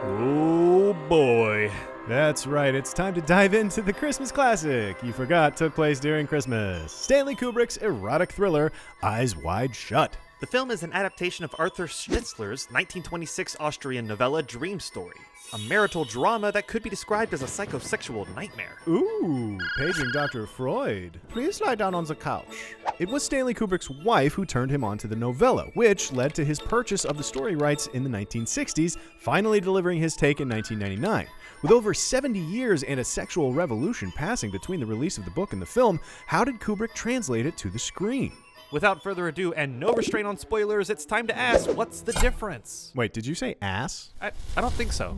Oh boy. That's right, it's time to dive into the Christmas classic you forgot took place during Christmas. Stanley Kubrick's erotic thriller, Eyes Wide Shut. The film is an adaptation of Arthur Schnitzler's 1926 Austrian novella Dream Story, a marital drama that could be described as a psychosexual nightmare. Ooh, paging Dr. Freud. Please lie down on the couch. It was Stanley Kubrick's wife who turned him on to the novella, which led to his purchase of the story rights in the 1960s, finally delivering his take in 1999. With over 70 years and a sexual revolution passing between the release of the book and the film, how did Kubrick translate it to the screen? Without further ado, and no restraint on spoilers, it's time to ask, what's the difference? Wait, did you say ass? I don't think so.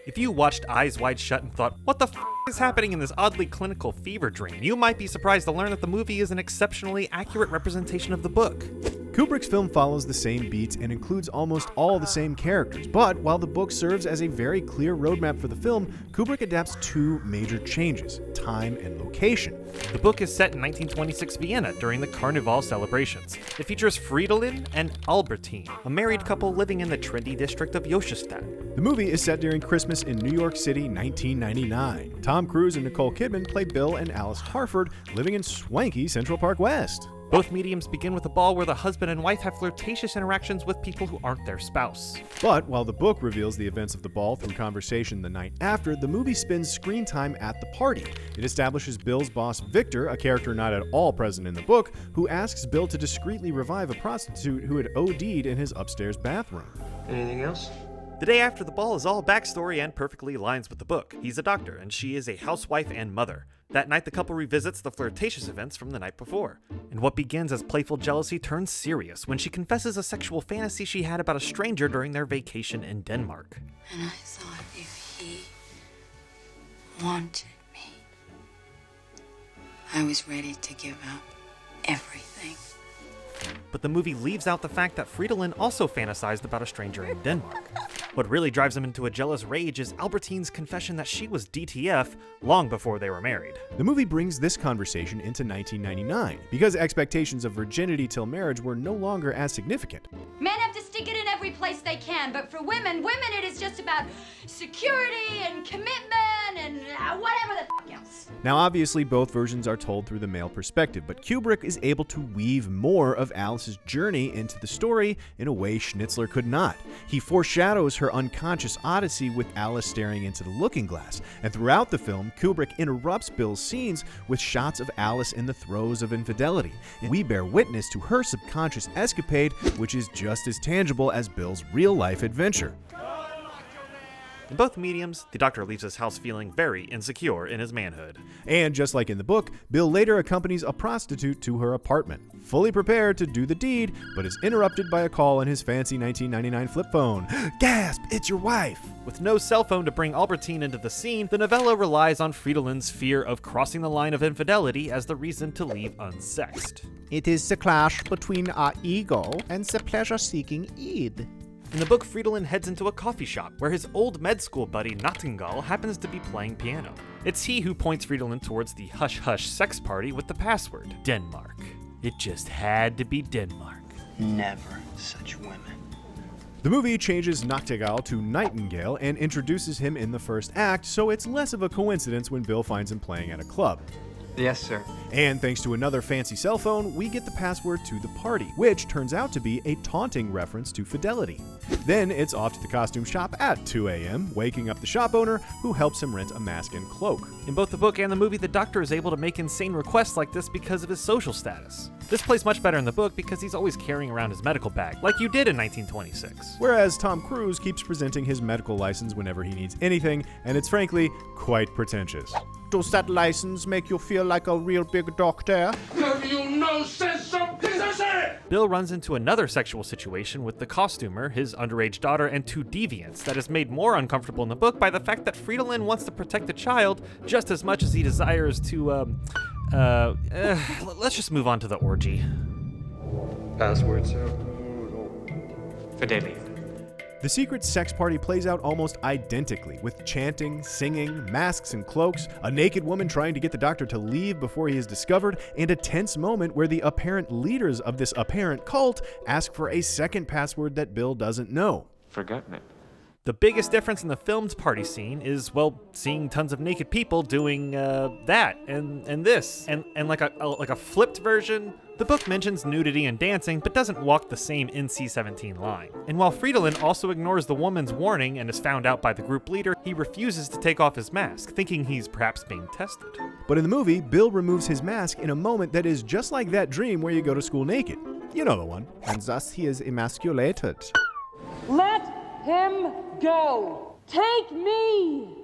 If you watched Eyes Wide Shut and thought, what the f is happening in this oddly clinical fever dream, you might be surprised to learn that the movie is an exceptionally accurate representation of the book. Kubrick's film follows the same beats and includes almost all the same characters, but while the book serves as a very clear roadmap for the film, Kubrick adapts two major changes: time and location. The book is set in 1926 Vienna during the Carnival celebrations. It features Fridolin and Albertine, a married couple living in the trendy district of Josefstadt. The movie is set during Christmas in New York City, 1999. Tom Cruise and Nicole Kidman play Bill and Alice Harford, living in swanky Central Park West. Both mediums begin with a ball where the husband and wife have flirtatious interactions with people who aren't their spouse. But while the book reveals the events of the ball through conversation the night after, the movie spends screen time at the party. It establishes Bill's boss Victor, a character not at all present in the book, who asks Bill to discreetly revive a prostitute who had OD'd in his upstairs bathroom. Anything else? The day after the ball is all backstory and perfectly aligns with the book. He's a doctor, and she is a housewife and mother. That night, the couple revisits the flirtatious events from the night before. And what begins as playful jealousy turns serious when she confesses a sexual fantasy she had about a stranger during their vacation in Denmark. And I thought if he wanted me, I was ready to give up everything. But the movie leaves out the fact that Fridolin also fantasized about a stranger in Denmark. What really drives him into a jealous rage is Albertine's confession that she was DTF long before they were married. The movie brings this conversation into 1999, because expectations of virginity till marriage were no longer as significant. Men have to stick it in every place they can, but for women it is just about security and commitment and whatever the f*** else. Now obviously both versions are told through the male perspective, but Kubrick is able to weave more of Alice's journey into the story in a way Schnitzler could not. He foreshadows her unconscious odyssey with Alice staring into the looking glass, and throughout the film, Kubrick interrupts Bill's scenes with shots of Alice in the throes of infidelity, and we bear witness to her subconscious escapade, which is just as tangible as Bill's real-life adventure. In both mediums, the doctor leaves his house feeling very insecure in his manhood. And just like in the book, Bill later accompanies a prostitute to her apartment, fully prepared to do the deed, but is interrupted by a call on his fancy 1999 flip phone. Gasp! It's your wife! With no cell phone to bring Albertine into the scene, the novella relies on Fridolin's fear of crossing the line of infidelity as the reason to leave unsexed. It is the clash between our ego and the pleasure-seeking id. In the book, Fridolin heads into a coffee shop where his old med school buddy Nottinghal happens to be playing piano. It's he who points Fridolin towards the hush-hush sex party with the password, Denmark. It just had to be Denmark. Never such women. The movie changes Nottinghal to Nightingale and introduces him in the first act, so it's less of a coincidence when Bill finds him playing at a club. Yes, sir. And thanks to another fancy cell phone, we get the password to the party, which turns out to be a taunting reference to fidelity. Then it's off to the costume shop at 2 a.m., waking up the shop owner, who helps him rent a mask and cloak. In both the book and the movie, the doctor is able to make insane requests like this because of his social status. This plays much better in the book because he's always carrying around his medical bag, like you did in 1926. Whereas Tom Cruise keeps presenting his medical license whenever he needs anything, and it's frankly quite pretentious. Does that license make you feel like a real big doctor? Have you no sense of decency? Bill runs into another sexual situation with the costumer, his underage daughter, and two deviants that is made more uncomfortable in the book by the fact that Fridolin wants to protect the child just as much as he desires to, let's just move on to the orgy. Password, sir. Fidelity. The secret sex party plays out almost identically, with chanting, singing, masks and cloaks, a naked woman trying to get the doctor to leave before he is discovered, and a tense moment where the apparent leaders of this apparent cult ask for a second password that Bill doesn't know. Forgotten it. The biggest difference in the film's party scene is, well, seeing tons of naked people doing that and this and like a flipped version. The book mentions nudity and dancing, but doesn't walk the same NC-17 line. And while Fridolin also ignores the woman's warning and is found out by the group leader, he refuses to take off his mask, thinking he's perhaps being tested. But in the movie, Bill removes his mask in a moment that is just like that dream where you go to school naked. You know the one. And thus he is emasculated. Let him go. Take me.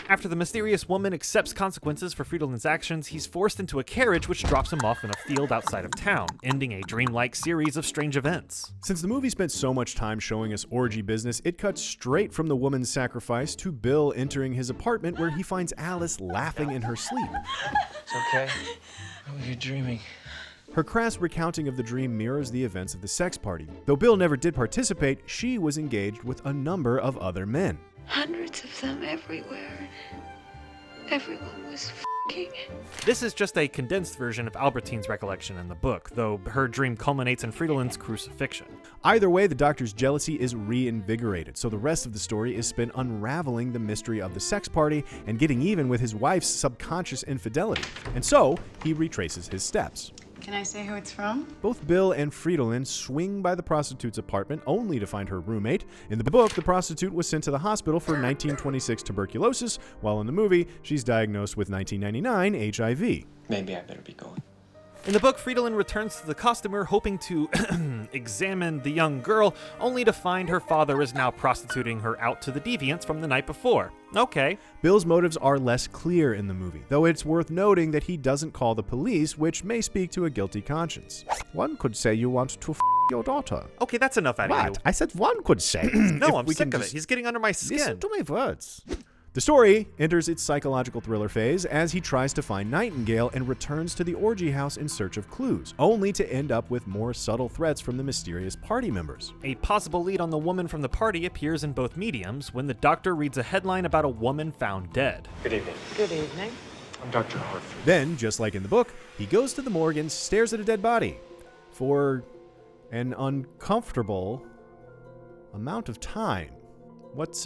After the mysterious woman accepts consequences for Fridolin's actions, he's forced into a carriage which drops him off in a field outside of town, ending a dreamlike series of strange events. Since the movie spent so much time showing us orgy business, it cuts straight from the woman's sacrifice to Bill entering his apartment where he finds Alice laughing in her sleep. It's okay. What were you dreaming? Her crass recounting of the dream mirrors the events of the sex party. Though Bill never did participate, she was engaged with a number of other men. Hundreds of them everywhere. Everyone was f***ing. This is just a condensed version of Albertine's recollection in the book, though her dream culminates in Fridolin's crucifixion. Either way, the doctor's jealousy is reinvigorated, so the rest of the story is spent unraveling the mystery of the sex party and getting even with his wife's subconscious infidelity. And so, he retraces his steps. Can I say who it's from? Both Bill and Fridolin swing by the prostitute's apartment only to find her roommate. In the book, the prostitute was sent to the hospital for 1926 tuberculosis, while in the movie, she's diagnosed with 1999 HIV. Maybe I better be going. In the book, Fridolin returns to the costumer hoping to examine the young girl, only to find her father is now prostituting her out to the deviants from the night before. Okay. Bill's motives are less clear in the movie, though it's worth noting that he doesn't call the police, which may speak to a guilty conscience. One could say you want to your daughter. Okay, that's enough out of you. What? I said one could say. No, I'm sick of it. He's getting under my skin. Listen to my words. The story enters its psychological thriller phase as he tries to find Nightingale and returns to the orgy house in search of clues, only to end up with more subtle threats from the mysterious party members. A possible lead on the woman from the party appears in both mediums when the doctor reads a headline about a woman found dead. Good evening. Good evening. I'm Dr. Harford. Then, just like in the book, he goes to the morgue and stares at a dead body for an uncomfortable amount of time. What's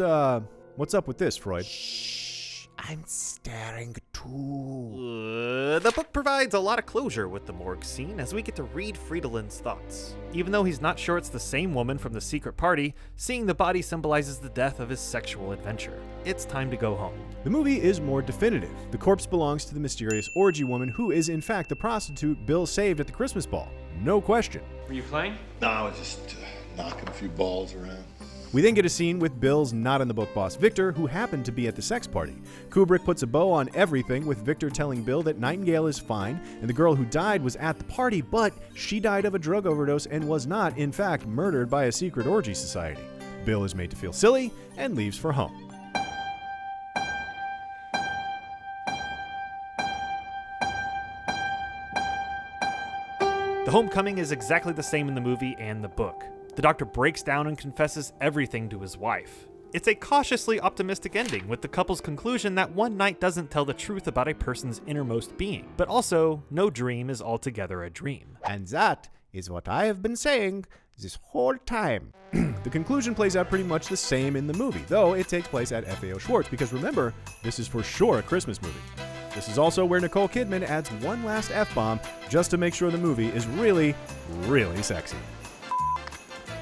up with this, Freud? Shh, I'm staring too. The book provides a lot of closure with the morgue scene as we get to read Fridolin's thoughts. Even though he's not sure it's the same woman from the secret party, seeing the body symbolizes the death of his sexual adventure. It's time to go home. The movie is more definitive. The corpse belongs to the mysterious orgy woman who is in fact the prostitute Bill saved at the Christmas ball. No question. Were you playing? No, I was just knocking a few balls around. We then get a scene with Bill's not-in-the-book boss, Victor, who happened to be at the sex party. Kubrick puts a bow on everything, with Victor telling Bill that Nightingale is fine, and the girl who died was at the party, but she died of a drug overdose and was not, in fact, murdered by a secret orgy society. Bill is made to feel silly and leaves for home. The homecoming is exactly the same in the movie and the book. The doctor breaks down and confesses everything to his wife. It's a cautiously optimistic ending, with the couple's conclusion that one night doesn't tell the truth about a person's innermost being, but also no dream is altogether a dream. And that is what I have been saying this whole time. The conclusion plays out pretty much the same in the movie, though it takes place at FAO Schwartz, because remember, this is for sure a Christmas movie. This is also where Nicole Kidman adds one last F-bomb just to make sure the movie is really, really sexy.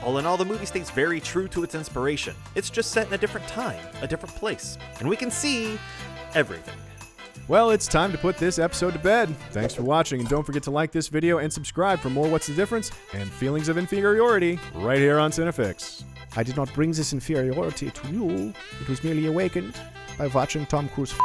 All in all, the movie stays very true to its inspiration. It's just set in a different time, a different place, and we can see everything. Well, it's time to put this episode to bed. Thanks for watching, and don't forget to like this video and subscribe for more What's the Difference and feelings of inferiority right here on CineFix. I did not bring this inferiority to you. It was merely awakened by watching Tom Cruise f***.